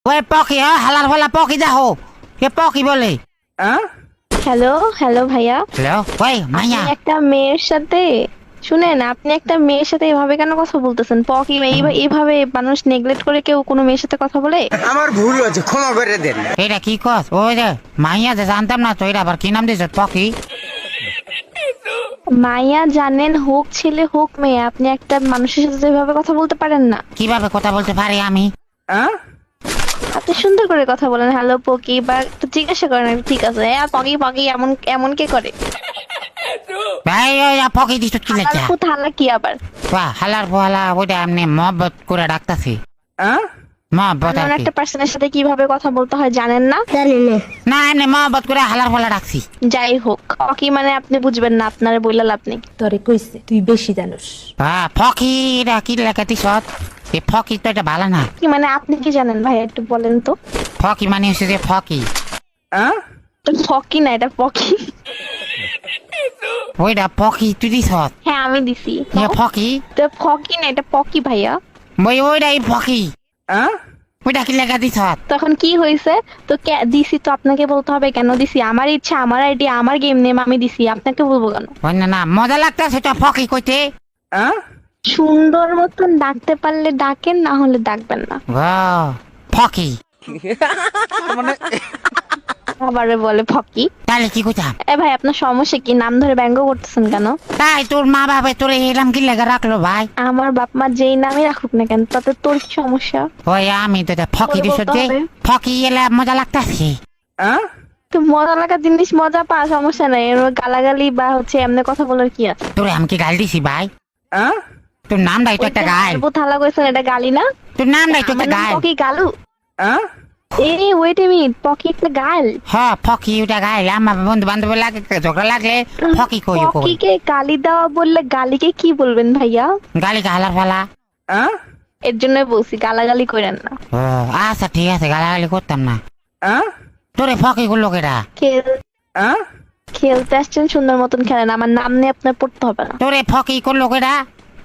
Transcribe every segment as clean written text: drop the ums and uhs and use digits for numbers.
ওই পকি হালার ফালা পকি দেখো কে পকি বলে হ্যালো হ্যালো ভাইয়া, হ্যালো ওই মাইয়া আপনি একটা মেয়ের সাথে শুনেন, আপনি একটা মেয়ের সাথে এভাবে কেন কথা বলতেছেন? পকি এইভাবে মানুষ নেগলেক্ট করে কেউ কোনো মেয়ের সাথে কথা বলে? আমার ভুল হয়েছে, ক্ষমা করে দেন। এটা কি কস ওই রে মাইয়া যে জানতাম না তো এটা আবার কি নাম দিয়েছ পকি? মাইয়া জানেন, হোক ছেলে হোক মেয়ে, আপনি একটা মানুষের সাথে এভাবে কথা বলতে পারেন না। কিভাবে কথা বলতে পারি আমি? আপনি সুন্দর করে কথা বলেন, হ্যালো পকি, বা একটু জিজ্ঞাসা করেন ঠিক আছে, হ্যাঁ পকি পকি এমন এমন কে করে? ভাই ওই পকি দিছ কি লেখা হালার হালা কি আবার? বাহ হালার ফালা ওইটা এমনি মহব্বত করে ডাকতাছি মহব্বত আর এমন কি একটা পার্সনের সাথে কিভাবে কথা বলতে হয় জানেন না? না এমনি মহব্বত করে হালার ফালা ডাকছি। যাই হোক, পকি মানে আপনি বুঝবেন না, আপনার বইলা লাভ নেই। তোরে কইছে তুই বেশি জানোস। হ্যাঁ ফকি এটা কি লেখা দিছ? এই ফকি তো এটা ভালো না। কি মানে আপনি কি জানেন ভাই, একটু বলেন তো। ফকি মানে হচ্ছে যে ফকি ফকি না, এটা পকি। ওইটা পকি তুই দিছ? হ্যাঁ আমি দিছি। ফকি তো ফকি না, এটা পকি ভাইয়া। ওইটাই ফকি ওইটা কি লেখা দিছ? তখন কি হয়েছে? তো দিছি তো আপনাকে বলতে হবে কেন দিছি? আমার ইচ্ছা, আমার আইডি, আমার গেম নেম, আমি দিছি, আপনাকে বলবো কেন? ওই না না মজা লাগতেছে তো ফকি কইতে। সুন্দর মতন ডাকতে পারলে ডাকেন, না হলে ডাকবেন না। ফকি আবারে বলে ফকি। তাহলে কি কইতাম? এ ভাই আপনার সমস্যা কি? নাম ধরে ব্যঙ্গ করতেছেন কেন? তাই তোর মা বাবা তোর এলাম কি লেখা রাখলো ভাই? আমার বাপ মা যেই নামই রাখুক না কেন, তাতে তোর কি সমস্যা? ওই আমি তো ফকি তোর দিছ বলতে যে হবে। ফকি এলে মজা লাগতেছে। তো মজা লাগা জিনিস মজা পা, সমস্যা নাই। এর গালাগালি বা হচ্ছে এমনি কথা বলার কি আছে? তোরে আমি কি গাল দিছি ভাই? তোর নামটাই তো একটা গাল। থালা কইছেন, এটা গালি না? তোর নামটাই তো একটা আমার নাম গাল। পকি গালু। এই ওয়েট এ মিনিট, পকি একটা গাল? হ্যাঁ ফকি ওটা গাল। আমার বন্ধু বান্ধব লাগে ঝগড়া লাগলে ফকি কই কই পকিকে গালি দেওয়া বললে গালিকে কি বলবেন ভাইয়া? গালি হালার ফালা। এর জন্য বলছি গালাগালি করেন না। ও আচ্ছা ঠিক আছে গালাগালি করতাম না। তোরে ফকি করলো কেটা? খেলতে আসছেন, সুন্দর মতন খেলেন, আমার নাম নিয়ে আপনার পড়তে হবে না। তোরে ফকি করলো কেটা?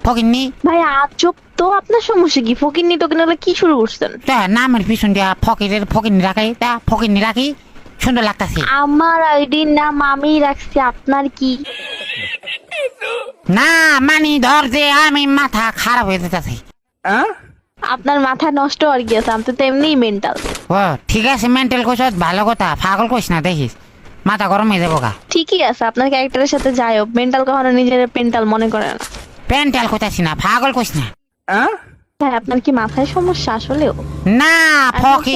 ফকিন্নি ভাই আজব তো, আপনার সমস্যা কি? ফকিন্নি টকিন হলে কি শুরু করছেন? তা নামের পিছন দিয়া ফকিরের ফকিন্নি রাখাই তা ফকিন্নি রাখি সুন্দর লাগতাছে। আমার আইডির নাম আমি রাখছি, আপনার কি? না মানি ধর যে আমি মাথা খারাপ হয়ে যেতেছে। আপনার মাথা নষ্ট আর কি আছে? আমি তো এমনিই মেন্টাল। ও ঠিক আছে মেন্টাল কোচ ভালো কথা, পাগল কোচ না দেখিস মাথা গরম হয়ে যাবো গা। ঠিকই আছে, আপনার ক্যারেক্টারের সাথে যাই হোক, মেন্টাল কখনো নিজের পেন্টাল মনে করে না। পেন্টাল কোথাছি না পাগল কোচ না। ভাই আপনার কি মাথায় সমস্যা আসলেও? না ফকি